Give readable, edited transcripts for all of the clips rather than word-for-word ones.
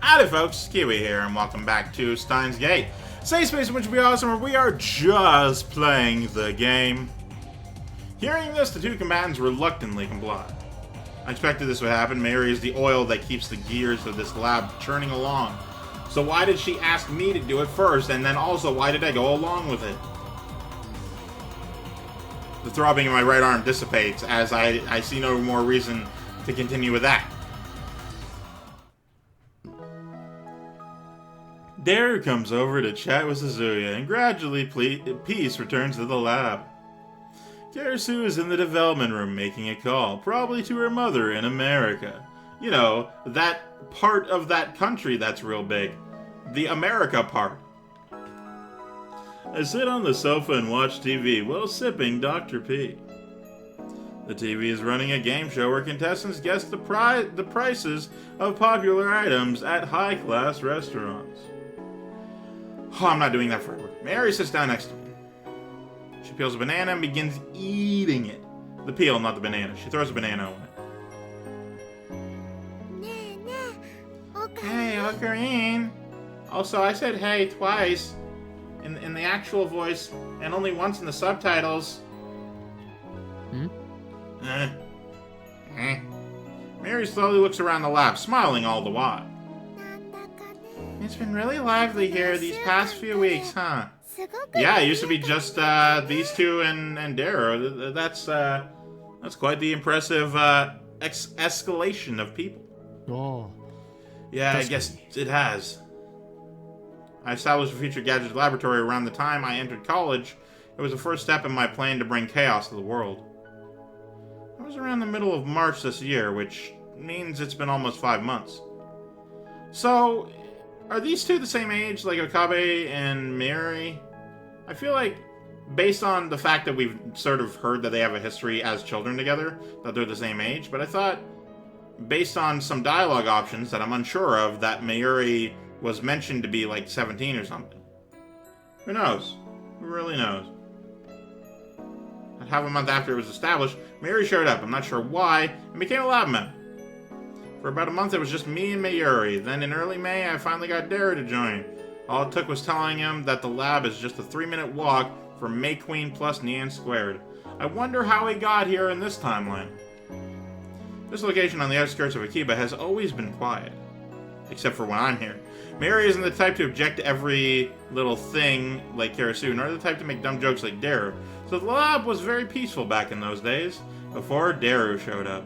Howdy folks, Keywii here, and welcome back to Steins Gate. Safe space in which we are awesome, we are just playing the game. Hearing this, the two combatants reluctantly comply. I expected this would happen. Mary is the oil that keeps the gears of this lab churning along. So why did she ask me to do it first, and then also why did I go along with it? The throbbing in my right arm dissipates as I see no more reason to continue with that. Dare comes over to chat with Suzuya, and gradually peace returns to the lab. Karasu is in the development room making a call, probably to her mother in America. You know, that part of that country that's real big. The America part. I sit on the sofa and watch TV while sipping Dr. P. The TV is running a game show where contestants guess the prices of popular items at high-class restaurants. Oh, I'm not doing that forever. Mary sits down next to me. She peels a banana and begins eating it. The peel, not the banana. She throws a banana on it. Hey, Ocarine. Also, I said hey twice in the actual voice and only once in the subtitles. Mary slowly looks around the lab, smiling all the while. It's been really lively here these past few weeks, huh? Yeah, it used to be just these two and Darrow. That's quite the impressive escalation of people. Oh. Yeah, I guess it has. I established a future gadget laboratory around the time I entered college. It was the first step in my plan to bring chaos to the world. It was around the middle of March this year, which means it's been almost 5 months. So, are these two the same age, like Okabe and Mary? I feel like, based on the fact that we've sort of heard that they have a history as children together, that they're the same age, but I thought, based on some dialogue options that I'm unsure of, that Mayuri was mentioned to be like 17 or something. Who knows? Who really knows? Half a month after it was established, Mary showed up, I'm not sure why, and became a lab member. For about a month, it was just me and Mayuri. Then in early May, I finally got Darrow to join. All it took was telling him that the lab is just a 3-minute walk from May Queen plus Nian Squared. I wonder how he got here in this timeline. This location on the outskirts of Akiba has always been quiet. Except for when I'm here. Mary isn't the type to object to every little thing like Karasu, nor the type to make dumb jokes like Darrow. So the lab was very peaceful back in those days, before Darrow showed up.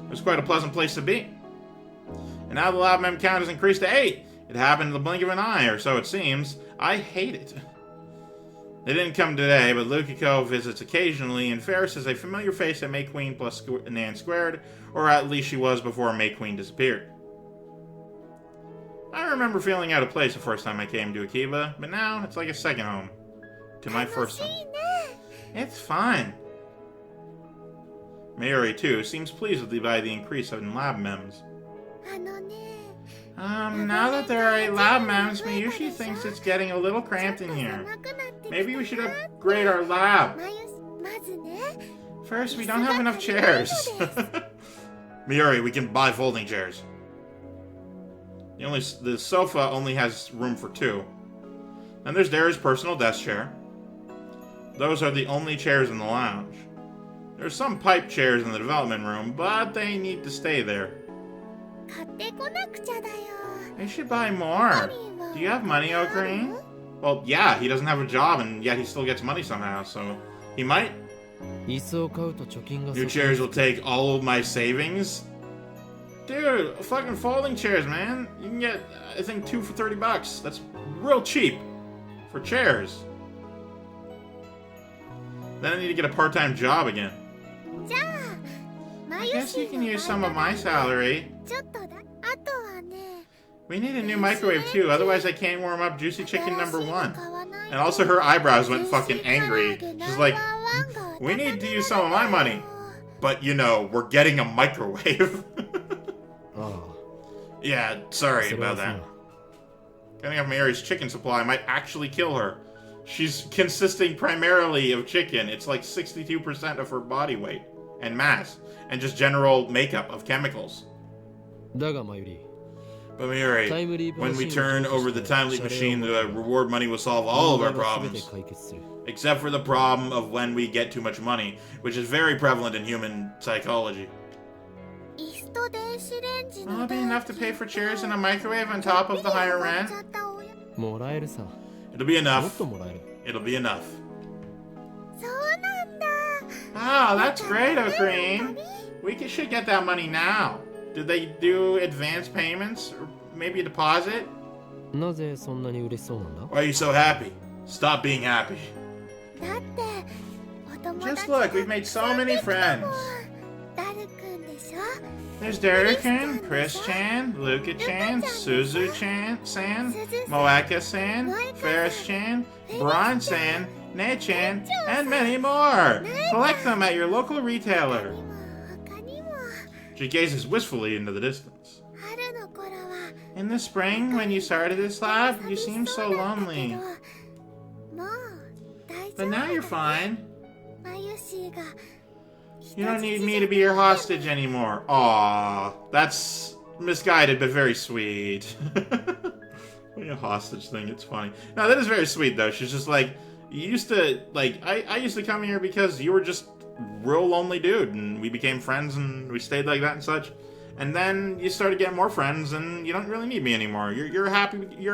It was quite a pleasant place to be. And now the lab mem count has increased to 8. It happened in the blink of an eye, or so it seems. I hate it. They didn't come today, but Lukiko visits occasionally, and Ferris is a familiar face at May Queen plus Nan Squared, or at least she was before May Queen disappeared. I remember feeling out of place the first time I came to Akiba, but now it's like a second home. To my first home. It's fine. Mayuri, too, seems pleased by the increase in lab mems. Now that there are 8 lab mems, Miyushi thinks it's getting a little cramped in here. Maybe we should upgrade our lab. First, we don't have enough chairs. Mayuri, we can buy folding chairs. The sofa only has room for 2. Then there's Darrow's personal desk chair. Those are the only chairs in the lounge. There's some pipe chairs in the development room, but they need to stay there. I should buy more. Do you have money, Ocarine? Well, yeah, he doesn't have a job, and yet he still gets money somehow, so he might. New chairs will take all of my savings? Dude, fucking folding chairs, man. You can get, I think, 2 for $30. That's real cheap for chairs. Then I need to get a part-time job again. I guess you can use some of my salary. We need a new microwave too, otherwise I can't warm up juicy chicken number 1. And also her eyebrows went fucking angry. She's like, we need to use some of my money. But you know, we're getting a microwave. Yeah, sorry about that. Cutting off Mary's chicken supply might actually kill her. She's consisting primarily of chicken. It's like 62% of her body weight and mass, and just general makeup of chemicals. But Miri, when we turn over the time leap machine, the reward money will solve all of our problems. Except for the problem of when we get too much money, which is very prevalent in human psychology. Will it be enough to pay for chairs and a microwave on top of the higher rent? It'll be enough. It'll be enough. Oh, that's great, O'Cream. We should get that money now. Did they do advance payments? Or maybe a deposit? Why are you so happy? Stop being happy. Just look, we've made so many friends. There's Daru-kun, Chris-chan, Luka-chan, Suzu-san, Moaka-san, Ferris-chan, Braun-san, Ne-chan, and many more. Collect them at your local retailer. She gazes wistfully into the distance. In the spring, when you started this lab, you seemed so lonely. But now you're fine. You don't need me to be your hostage anymore. Aww, that's misguided but very sweet. Like a hostage thing, it's funny. No, that is very sweet though. She's just like, you used to, like, I used to come here because you were just real lonely dude, and we became friends and we stayed like that and such. And then you started getting more friends and you don't really need me anymore. You're a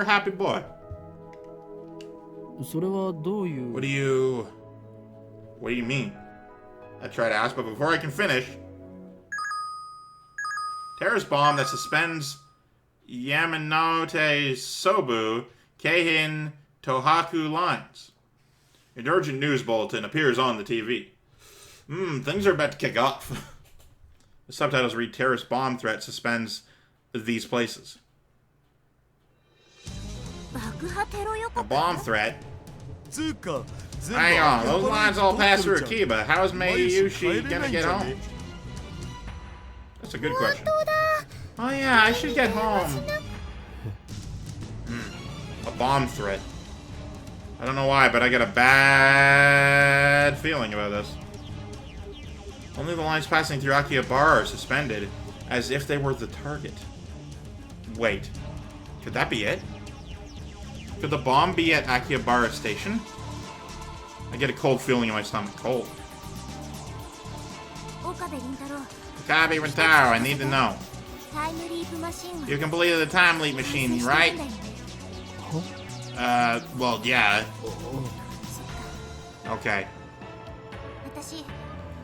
happy boy. What do you mean? I try to ask, but before I can finish, terrorist bomb that suspends Yamanote Sobu Keihin Tohaku lines. An urgent news bulletin appears on the TV. Things are about to kick off. The subtitles read, terrorist bomb threat suspends these places. A bomb threat? Hang on, those lines all pass through Akiba. How's Mayushi gonna get home? That's a good question. Oh yeah, I should get home. A bomb threat. I don't know why, but I get a bad feeling about this. Only the lines passing through Akihabara are suspended, as if they were the target. Wait, could that be it? Could the bomb be at Akihabara Station? I get a cold feeling in my stomach. Cold. Okabe Rintaro, I need to know. You completed the time leap machine, right? Well, yeah. Okay.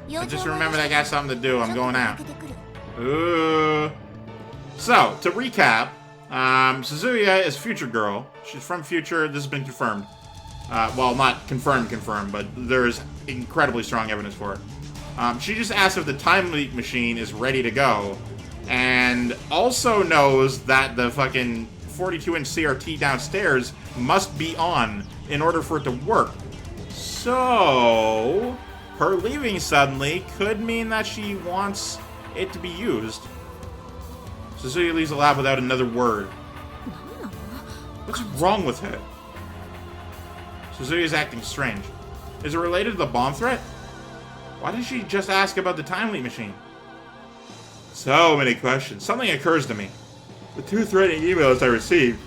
I just remembered I got something to do. I'm going out. Ooh. So, to recap, Suzuya is Future Girl. She's from Future. This has been confirmed. Well, not confirmed, but there is incredibly strong evidence for it. She just asked if the time leap machine is ready to go, and also knows that the fucking 42-inch CRT downstairs must be on in order for it to work. So, her leaving suddenly could mean that she wants it to be used. Suzuya leaves the lab without another word. What's wrong with her? Suzuya's acting strange. Is it related to the bomb threat? Why didn't she just ask about the time leap machine? So many questions. Something occurs to me. The two threatening emails I received.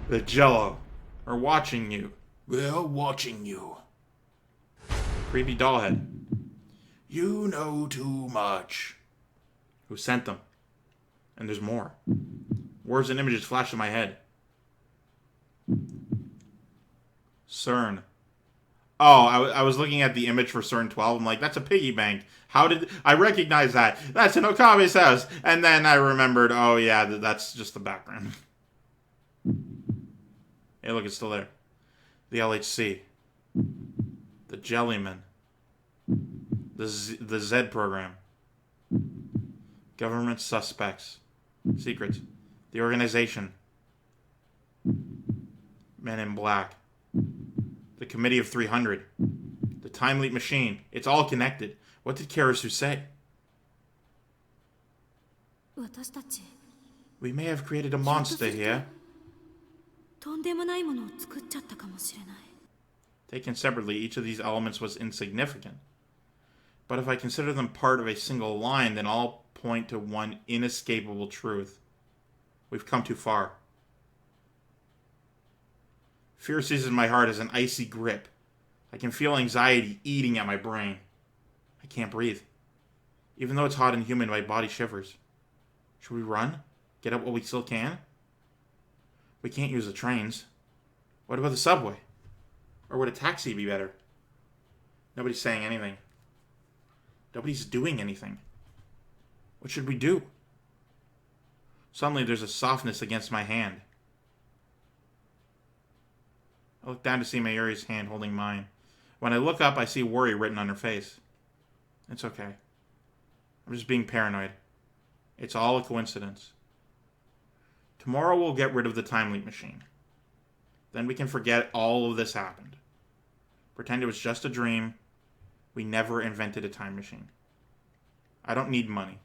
The Jello are watching you. We're watching you. Creepy dollhead. You know too much. Who sent them? And there's more. Words and images flash in my head. CERN. Oh, I was looking at the image for CERN 12. I'm like, that's a piggy bank. How did... I recognize that. That's in Okabe's house. And then I remembered, oh yeah, that's just the background. Hey, look, it's still there. The LHC. The Jellyman. The Z program. Government suspects. Secrets. The organization. Men in Black. The Committee of 300. The Time Leap Machine. It's all connected. What did Karasu say? We may have created a monster here. Taken separately, each of these elements was insignificant. But if I consider them part of a single line, then all point to one inescapable truth. We've come too far. Fear seizes my heart as an icy grip. I can feel anxiety eating at my brain. I can't breathe. Even though it's hot and humid, my body shivers. Should we run? Get up while we still can? We can't use the trains. What about the subway? Or would a taxi be better? Nobody's saying anything. Nobody's doing anything. What should we do? Suddenly there's a softness against my hand. I look down to see Mayuri's hand holding mine. When I look up, I see worry written on her face. It's okay. I'm just being paranoid. It's all a coincidence. Tomorrow we'll get rid of the time leap machine. Then we can forget all of this happened. Pretend it was just a dream. We never invented a time machine. I don't need money.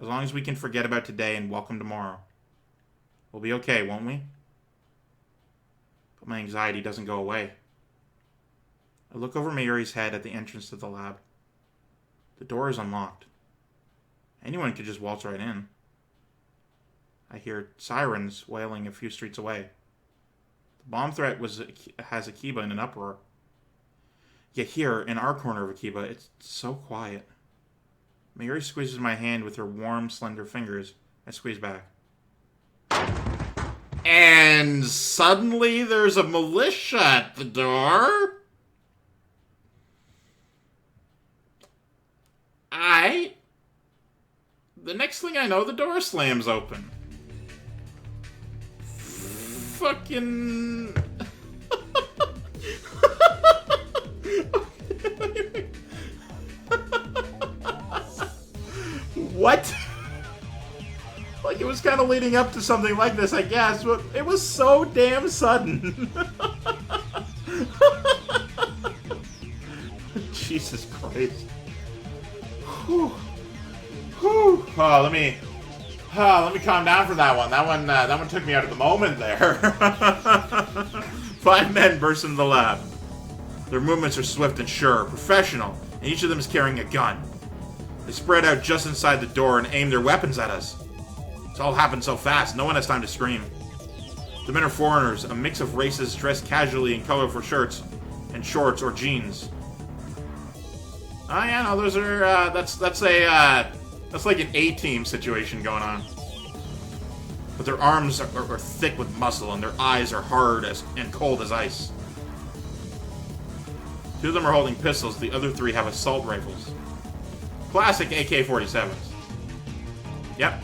As long as we can forget about today and welcome tomorrow. We'll be okay, won't we? But my anxiety doesn't go away. I look over Mayuri's head at the entrance to the lab. The door is unlocked. Anyone could just waltz right in. I hear sirens wailing a few streets away. The bomb threat has Akiba in an uproar. Yet here, in our corner of Akiba, it's so quiet. Mayuri squeezes my hand with her warm, slender fingers. I squeeze back. And suddenly there's a militia at the door. The next thing I know, the door slams open. Fucking... What? Like, it was kind of leading up to something like this, I guess, but it was so damn sudden. Jesus Christ. Whew. Whew. Oh, let me calm down for that one. That one took me out of the moment there. 5 men burst into the lab. Their movements are swift and sure, professional, and each of them is carrying a gun. They spread out just inside the door and aim their weapons at us. It's all happened so fast, no one has time to scream. The men are foreigners, a mix of races dressed casually in colorful shirts and shorts or jeans. Oh yeah, no, those are, that's like an A-team situation going on. But their arms are thick with muscle and their eyes are hard and cold as ice. 2 of them are holding pistols, the other 3 have assault rifles. Classic AK-47s. Yep.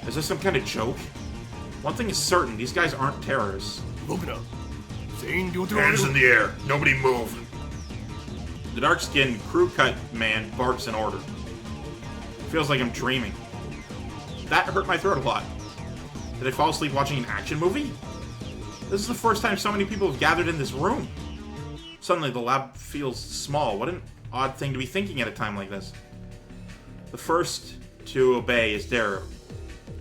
Is this some kind of joke? One thing is certain, these guys aren't terrorists. Hands in the air. Nobody move. The dark-skinned, crew-cut man barks an order. It feels like I'm dreaming. That hurt my throat a lot. Did I fall asleep watching an action movie? This is the first time so many people have gathered in this room. Suddenly, the lab feels small. What an odd thing to be thinking at a time like this. The first to obey is Daru.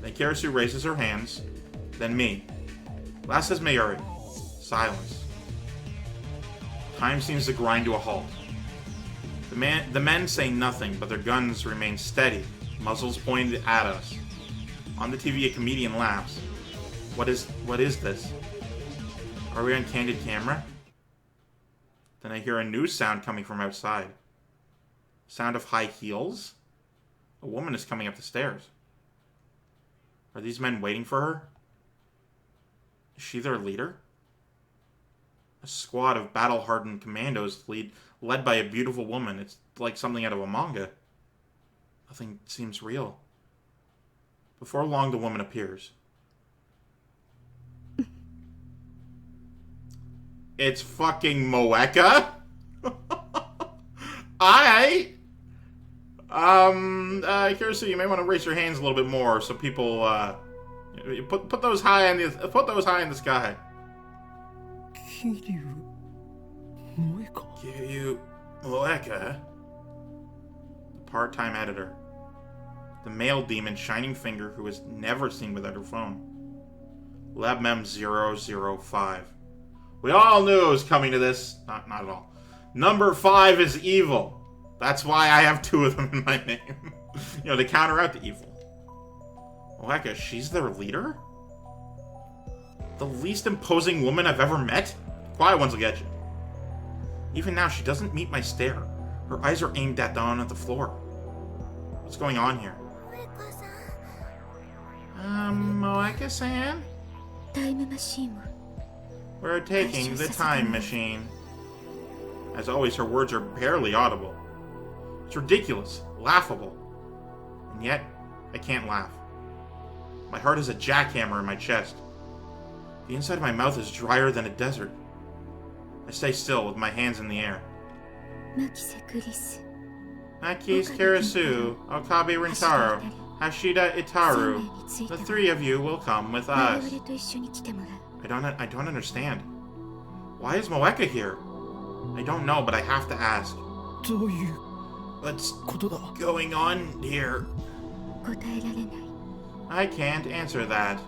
Then Karasu raises her hands. Then me. Last is Mayuri. Silence. Time seems to grind to a halt. The men say nothing, but their guns remain steady, muzzles pointed at us. On the TV, a comedian laughs. What is this? Are we on candid camera? Then I hear a new sound coming from outside. Sound of high heels? A woman is coming up the stairs. Are these men waiting for her? Is she their leader? A squad of battle-hardened commandos led by a beautiful woman. It's like something out of a manga. Nothing seems real. Before long, the woman appears. It's fucking Moeka? Kirasu, you may want to raise your hands a little bit more so people, put those high in the sky. Kiryu Moeka? The part-time editor. The male demon Shining Finger who is never seen without her phone. Lab Mem 005. We all knew it was coming to this. Not at all. Number 5 is evil. That's why I have 2 of them in my name. To counter out the evil. Moeka, she's their leader? The least imposing woman I've ever met? Quiet ones will get you. Even now, she doesn't meet my stare. Her eyes are aimed down at the floor. What's going on here? Moeka-san? We're taking the time machine. As always, her words are barely audible. It's ridiculous, laughable. And yet, I can't laugh. My heart is a jackhammer in my chest. The inside of my mouth is drier than a desert. I stay still with my hands in the air. Makis Kirisu, Okabe Rintaro, Hashida Itaru. The three of you will come with us. I don't understand. Why is Moeka here? I don't know, but I have to ask. What's going on here? I can't answer that.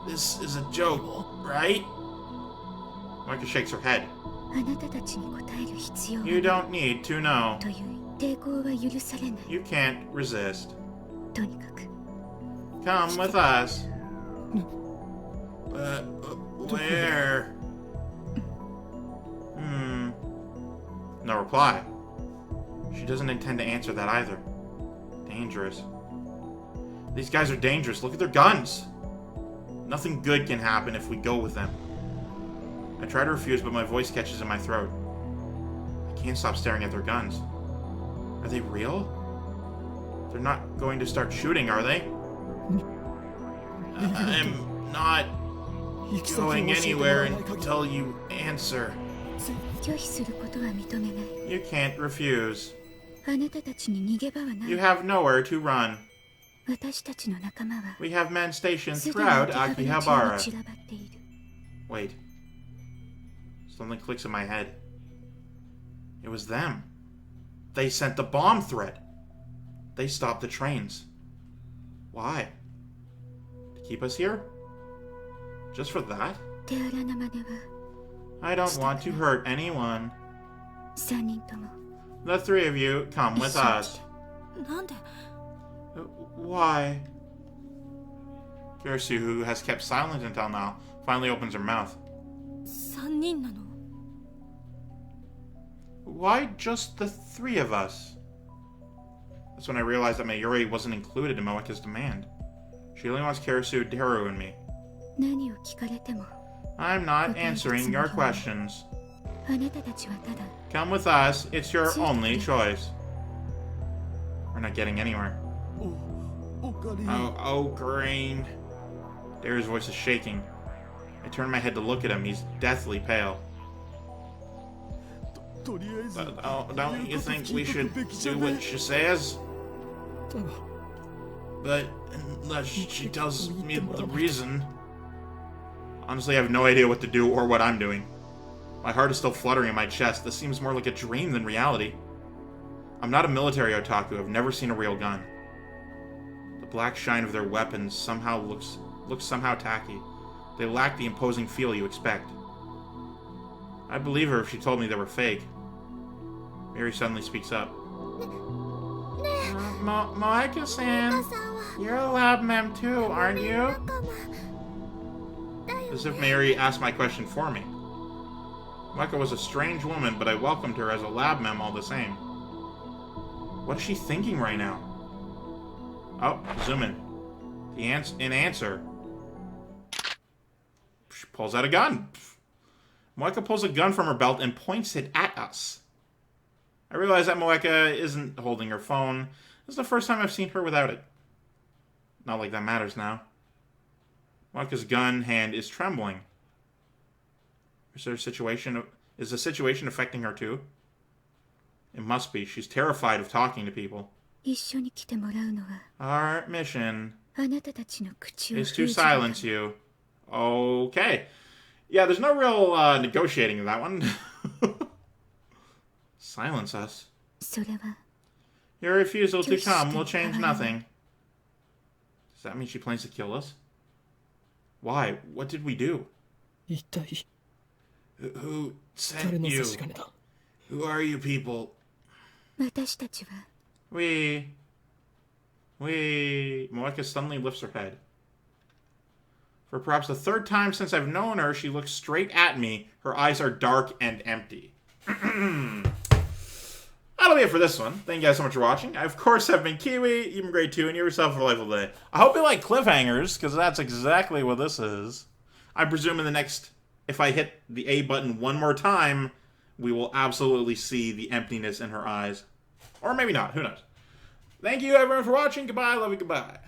This is a joke, right? Moeka shakes her head. You don't need to know. You can't resist. Come with us. Where? No reply. She doesn't intend to answer that either. Dangerous. These guys are dangerous. Look at their guns. Nothing good can happen if we go with them. I try to refuse, but my voice catches in my throat. I can't stop staring at their guns. Are they real? They're not going to start shooting, are they? I'm not going anywhere until you answer. You can't refuse. You have nowhere to run. We have men stationed throughout Akihabara. Wait. Something clicks in my head. It was them. They sent the bomb threat. They stopped the trains. Why? To keep us here? Just for that? I don't want to hurt anyone. The three of you come with us. Why? Kirisu, who has kept silent until now, finally opens her mouth. Why just the three of us? That's when I realized that Mayuri wasn't included in Moeka's demand. She only wants Kirisu, Daru, and me. I'm not answering your questions. Come with us, it's your only choice. We're not getting anywhere. Oh, Green. Daru's voice is shaking. I turn my head to look at him. He's deathly pale. Don't you think we should do what she says? But unless she tells me the reason... Honestly, I have no idea what to do or what I'm doing. My heart is still fluttering in my chest. This seems more like a dream than reality. I'm not a military otaku. I've never seen a real gun. The black shine of their weapons somehow looks somehow tacky. They lack the imposing feel you expect. I'd believe her if she told me they were fake. Mary suddenly speaks up. Moeka-san, you're a lab mem too, aren't you? As if Mary asked my question for me. Moeka was a strange woman, but I welcomed her as a lab mem all the same. What is she thinking right now? Oh, zoom in. In answer. She pulls out a gun. Moeka pulls a gun from her belt and points it at us. I realize that Moeka isn't holding her phone. This is the first time I've seen her without it. Not like that matters now. Moeka's gun hand is trembling. Is the situation affecting her too? It must be. She's terrified of talking to people. Our mission is to silence you. Okay. Yeah, there's no real negotiating in that one. Silence us. Your refusal to come will change nothing. Does that mean she plans to kill us? Why? What did we do? Who sent you? Who are you people? We Moeka suddenly lifts her head. For perhaps the third time since I've known her, she looks straight at me. Her eyes are dark and empty. That'll be it for this one. Thank you guys so much for watching. I, of course, have been Keywii. You've been great too, and you yourself have a delightful day. I hope you like cliffhangers, because that's exactly what this is. I presume in the next, if I hit the A button one more time, we will absolutely see the emptiness in her eyes. Or maybe not. Who knows? Thank you, everyone, for watching. Goodbye. Love you. Goodbye.